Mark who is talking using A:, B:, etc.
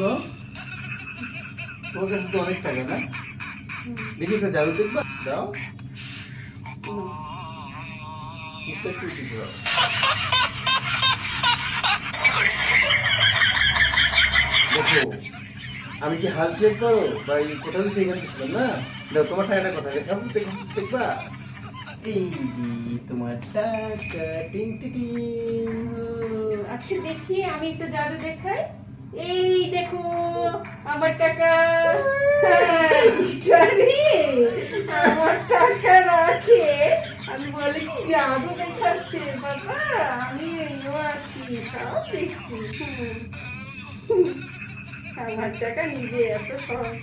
A: শোনো, তোমার কাছে তো অনেক টাকা না? দেখি একটা জাদু দেখবা, দাও। এটা কি দিতে হবে? দেখো, আমি কি হাল চেক করো বা এই কোথাও কিছু এখানে ছিলাম না? দাও তোমার টাকাটা কোথায় দেখাবো, দেখবা। এই যে তোমার টাকা, টিং টিং টিং।
B: আচ্ছা দেখি, আমি একটু জাদু দেখাই। এই দেখো আমার টাকা। চিটারি, আমার টাকা রাখে আমি বলে কি জাদু দেখাচ্ছে। বাবা আমি এইও আছি, সব দেখছি। আমার টাকা নিজে এত সহজ।